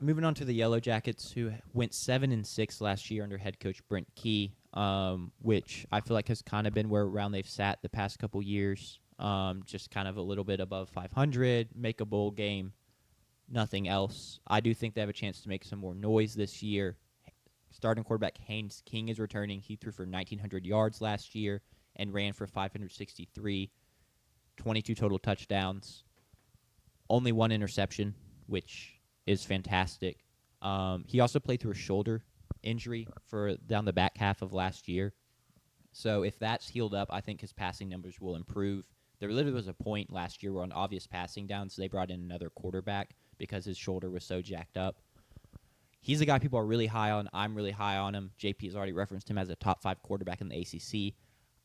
Moving on to the Yellow Jackets, who went 7-6 last year under head coach Brent Key, which I feel like has kind of been where around they've sat the past couple years. Just kind of a little bit above 500, make a bowl game, nothing else. I do think they have a chance to make some more noise this year. Starting quarterback Haynes King is returning. He threw for 1,900 yards last year and ran for 563, 22 total touchdowns, only one interception, which is fantastic. He also played through a shoulder injury for down the back half of last year. So if that's healed up, I think his passing numbers will improve. There literally was a point last year where on obvious passing downs, they brought in another quarterback because his shoulder was so jacked up. He's a guy people are really high on. I'm really high on him. JP has already referenced him as a top 5 quarterback in the ACC.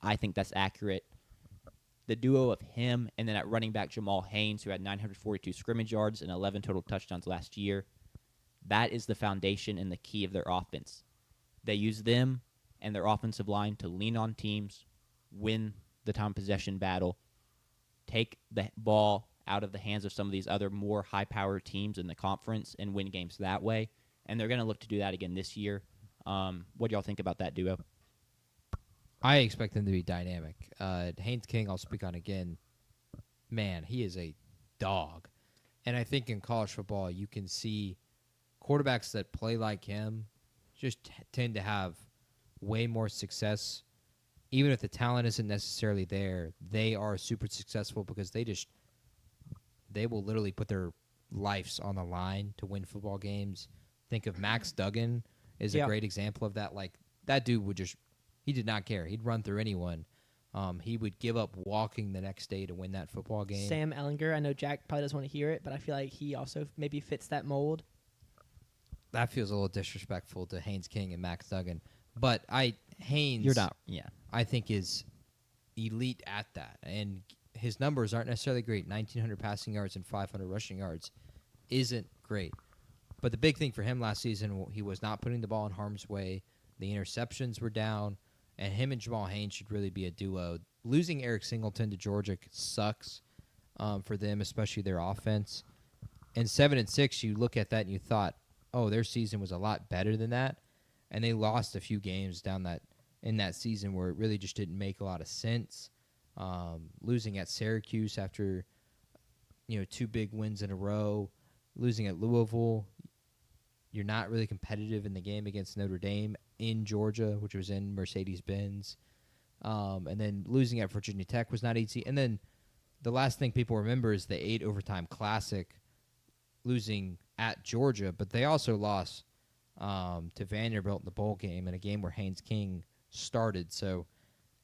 I think that's accurate. The duo of him and then at running back Jamal Haynes, who had 942 scrimmage yards and 11 total touchdowns last year, that is the foundation and the key of their offense. They use them and their offensive line to lean on teams, win the time possession battle, take the ball out of the hands of some of these other more high-powered teams in the conference and win games that way. And they're going to look to do that again this year. What do y'all think about that duo? I expect them to be dynamic. Haynes King, I'll speak on again. Man, he is a dog. And I think in college football, you can see quarterbacks that play like him just tend to have way more success. Even if the talent isn't necessarily there, they are super successful because they will literally put their lives on the line to win football games. Think of Max Duggan is a great example of that. Like, that dude would just... He did not care. He'd run through anyone. He would give up walking the next day to win that football game. Sam Ellinger, I know Jack probably doesn't want to hear it, but I feel like he also maybe fits that mold. That feels a little disrespectful to Haynes King and Max Duggan. But Haynes, You're not, yeah. I think is elite at that. And his numbers aren't necessarily great. 1,900 passing yards and 500 rushing yards isn't great. But the big thing for him last season, he was not putting the ball in harm's way. The interceptions were down. And him and Jamal Haynes should really be a duo. Losing Eric Singleton to Georgia sucks for them, especially their offense. And 7-6, you look at that and you thought, oh, their season was a lot better than that. And they lost a few games in that season where it really just didn't make a lot of sense. Losing at Syracuse after 2 big wins in a row, losing at Louisville. You're not really competitive in the game against Notre Dame in Georgia, which was in Mercedes-Benz. And then losing at Virginia Tech was not easy. And then the last thing people remember is the 8 overtime classic, losing at Georgia. But they also lost to Vanderbilt in the bowl game in a game where Haynes King started. So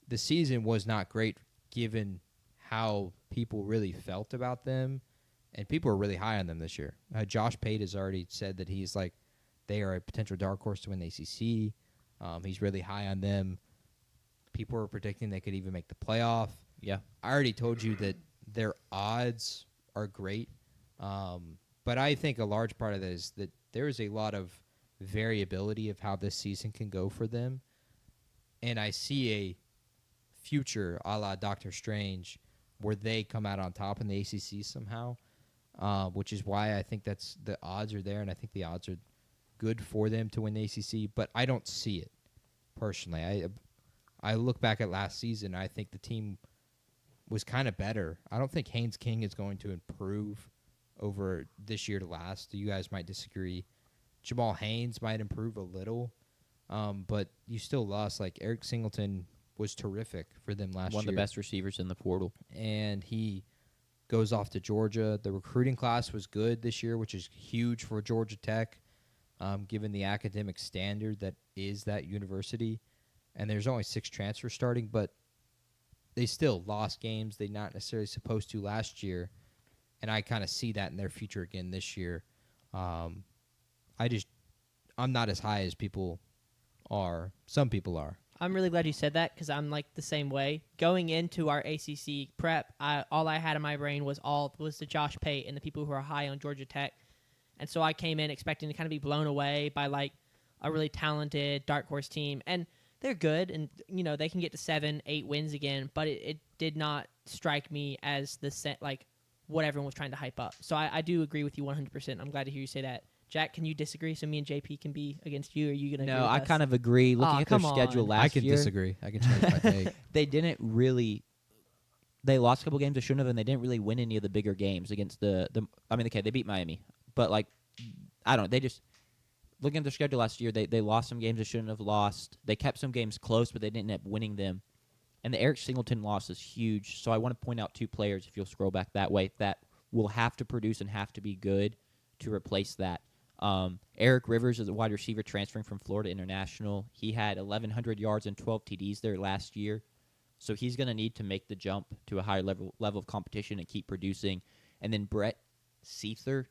the season was not great given how people really felt about them. And people are really high on them this year. Josh Pate has already said that they are a potential dark horse to win the ACC. He's really high on them. People are predicting they could even make the playoff. Yeah. I already told you that their odds are great. But I think a large part of that is that there is a lot of variability of how this season can go for them. And I see a future a la Doctor Strange where they come out on top in the ACC somehow. Which is why I think the odds are there, and I think the odds are good for them to win the ACC. But I don't see it personally. I look back at last season, and I think the team was kind of better. I don't think Haynes King is going to improve over this year to last. You guys might disagree. Jamal Haynes might improve a little, but you still lost. Like, Eric Singleton was terrific for them last year. One of the best receivers in the portal. And he goes off to Georgia. The recruiting class was good this year, which is huge for Georgia Tech, given the academic standard that is that university. And there's only 6 transfers starting, but they still lost games they're not necessarily supposed to last year. And I kind of see that in their future again this year. I'm not as high as people are. Some people are. I'm really glad you said that because I'm like the same way. Going into our ACC prep, all I had in my brain was the Josh Pate and the people who are high on Georgia Tech. And so I came in expecting to kind of be blown away by like a really talented dark horse team. And they're good, and they can get to 7-8 wins again, but it did not strike me as what everyone was trying to hype up. So I do agree with you 100%. I'm glad to hear you say that. Jack, can you disagree so me and JP can be against you? Or are you gonna? No, I kind of agree. Looking at their come schedule on. last I can year, disagree. I can change my take. they didn't really. They lost a couple games they shouldn't have, and they didn't really win any of the bigger games against the. I mean, okay, they beat Miami, but like, I don't know. They just looking at their schedule last year. They lost some games they shouldn't have lost. They kept some games close, but they didn't end up winning them. And the Eric Singleton loss is huge. So I want to point out two players, if you'll scroll back that way, that will have to produce and have to be good to replace that. Eric Rivers is a wide receiver transferring from Florida International. He had 1,100 yards and 12 TDs there last year. So he's going to need to make the jump to a higher level of competition and keep producing. And then Brett Scyther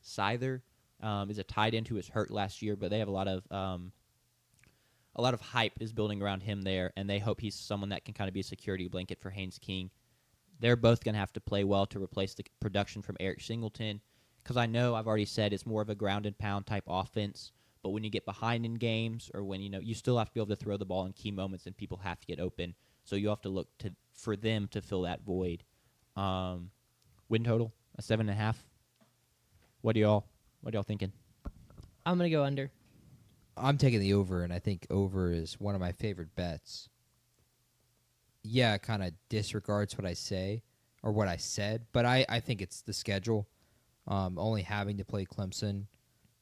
is a tight end who was hurt last year, but they have a lot of hype is building around him there, and they hope he's someone that can kind of be a security blanket for Haynes King. They're both going to have to play well to replace the production from Eric Singleton, because I know I've already said it's more of a ground and pound type offense, but when you get behind in games or when you still have to be able to throw the ball in key moments and people have to get open, so you have to look for them to fill that void. Win total, a 7.5. What are y'all thinking? I'm gonna go under. I'm taking the over, and I think over is one of my favorite bets. Yeah, it kind of disregards what I say or what I said, but I think it's the schedule. Only having to play Clemson,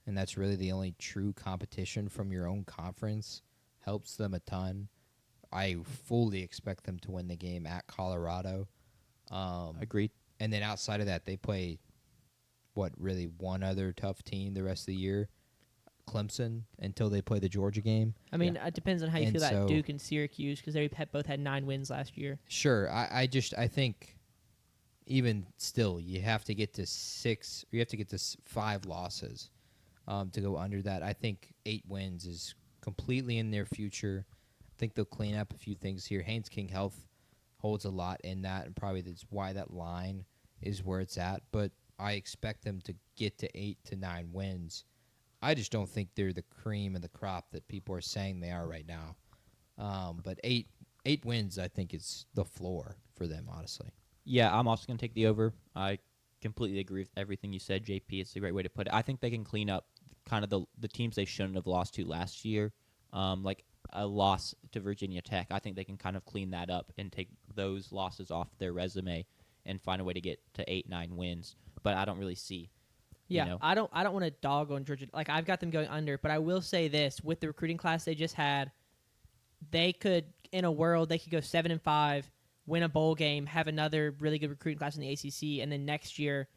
and that's really the only true competition from your own conference, helps them a ton. I fully expect them to win the game at Colorado. Agreed. And then outside of that, they play, really one other tough team the rest of the year? Clemson, until they play the Georgia game. I mean, it depends on how you And feel about so- Duke and Syracuse because they both had 9 wins last year. Sure. I think even still, you have to get to 6, or you have to get to 5 losses to go under that. I think 8 wins is completely in their future. I think they'll clean up a few things here. Haynes King health holds a lot in that, and probably that's why that line is where it's at. But I expect them to get to 8 to 9 wins. I just don't think they're the cream of the crop that people are saying they are right now. But 8 wins, I think, is the floor for them, honestly. Yeah, I'm also going to take the over. I completely agree with everything you said, JP. It's a great way to put it. I think they can clean up kind of the teams they shouldn't have lost to last year, like a loss to Virginia Tech. I think they can kind of clean that up and take those losses off their resume and find a way to get to 8-9 wins. But I don't really see. Yeah, I don't want to dog on Georgia. Like, I've got them going under, but I will say this: with the recruiting class they just had, they could, in a world, they could go 7-5, win a bowl game, have another really good recruiting class in the ACC, and then next year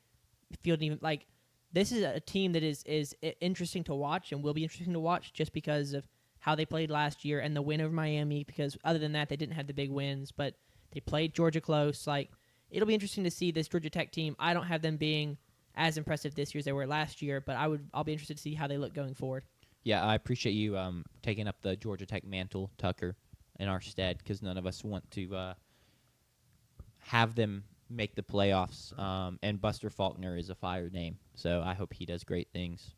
field even like. This is a team that is interesting to watch and will be interesting to watch just because of how they played last year and the win over Miami. Because other than that, they didn't have the big wins, but they played Georgia close. Like, it'll be interesting to see this Georgia Tech team. I don't have them being as impressive this year as they were last year, but I'll be interested to see how they look going forward. Yeah, I appreciate you taking up the Georgia Tech mantle, Tucker, in our stead, because none of us want to have them make the playoffs. And Buster Faulkner is a fire name, so I hope he does great things.